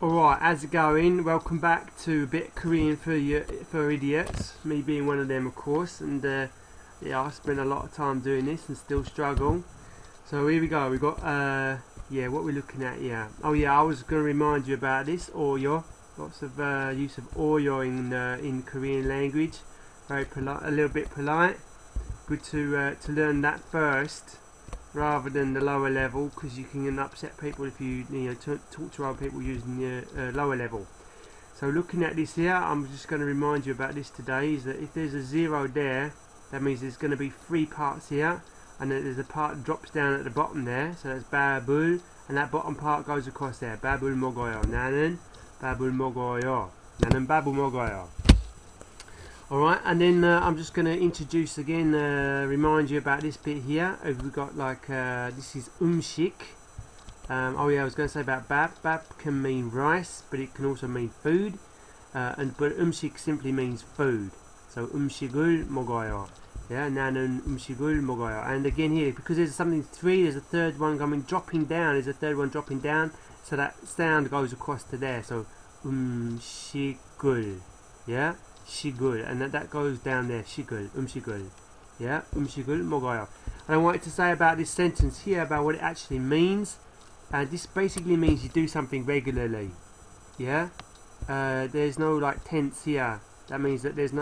Alright, how's it going? Welcome back to a bit Korean for idiots. Me being one of them, of course. And yeah, I spent a lot of time doing this and still struggle. So here we go. We got yeah, what we're looking at here. Oh yeah, I was going to remind you about this Oryo. Lots of use of Oryo in Korean language. Very polite, a little bit polite. Good to learn that first, rather than the lower level, because you can upset people if you talk to other people using the lower level. So looking at this here, I'm just going to remind you about this today, is that if there's a 0 there, that means there's going to be 3 parts here, and then there's a part that drops down at the bottom there, so that's babul, and that bottom part goes across there. babul 먹어요. 나는 babul 먹어요. 나는 babul 먹어요. Alright, and then I'm just going to introduce again, remind you about this bit here. We've got like, this is umshik. Oh yeah, I was going to say about bab. Bab can mean rice, but it can also mean food. But umshik simply means food. So umshigul 먹어요. Yeah, 나는 umshigul 먹어요. And again here, because there's something 3, there's a third one dropping down. There's a third one dropping down. So that sound goes across to there. So umshigul. Yeah. Shigul, and that goes down there. Shigul, umshigul. Yeah, umshigul 먹어요. And I wanted to say about this sentence here about what it actually means. And this basically means you do something regularly. Yeah, there's no like tense here. That means that there's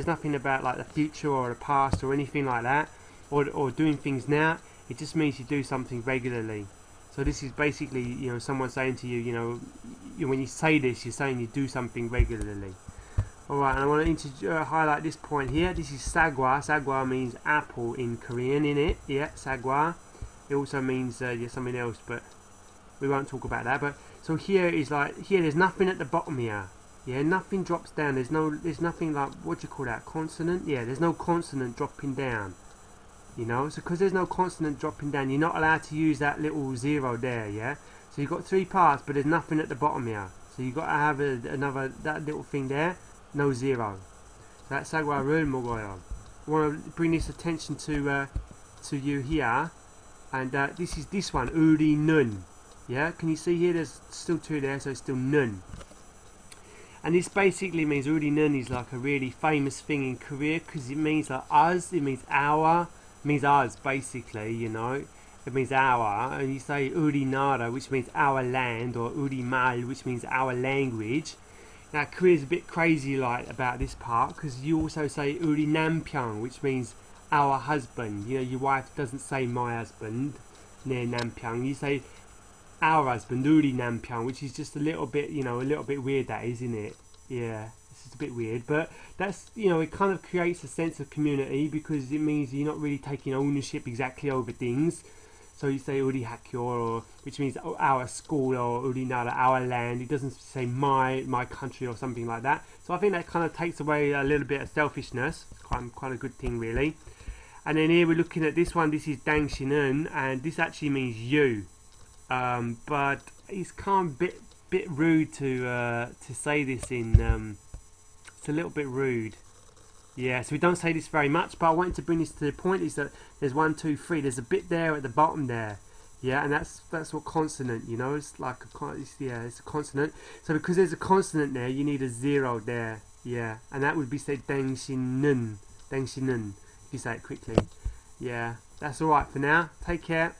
nothing about like the future or the past or anything like that, or doing things now. It just means you do something regularly. So this is basically someone saying to you, when you say this, you're saying you do something regularly. Alright, and I want to highlight this point here. This is sagwa. Sagwa means apple in Korean, innit? Yeah, sagwa. It also means something else, but we won't talk about that. But so here is like, there's nothing at the bottom here. Yeah, nothing drops down. There's nothing like, what do you call that? Consonant? Yeah, there's no consonant dropping down. So because there's no consonant dropping down, you're not allowed to use that little 0 there, yeah? So you've got 3 parts, but there's nothing at the bottom here. So you've got to have that little thing there. No 0. So that's sagwa를 먹어요. I want to bring this attention to you here, and this is this one, 우리는. Yeah, can you see here? There's still 2 there, so it's still 는. And this basically means 우리는 is like a really famous thing in Korea because it means like us. It means our. It means us basically. It means our, and you say 우리나라, which means our land, or 우리말, which means our language. Now Korea's a bit crazy like about this part, because you also say 우리 남편, which means our husband. Your wife doesn't say my husband, 내 남편. You say our husband, 우리 남편, which is just a little bit, a little bit weird, that is, isn't it? Yeah, it's just a bit weird, but that's, it kind of creates a sense of community, because it means you're not really taking ownership exactly over things. So you say 우리 학교, which means our school, or 우리나라, our land. It doesn't say my country or something like that. So I think that kind of takes away a little bit of selfishness. It's quite a good thing, really. And then here we're looking at this one. This is 당신은, and this actually means you. But it's kind of a bit rude to say this in. It's a little bit rude. Yeah, so we don't say this very much, but I wanted to bring this to the point, is that there's 1, 2, 3. There's a bit there at the bottom there. Yeah, and that's what consonant, it's like it's a consonant. So because there's a consonant there, you need a 0 there. Yeah, and that would be said 당신은, if you say it quickly. Yeah, that's alright for now. Take care.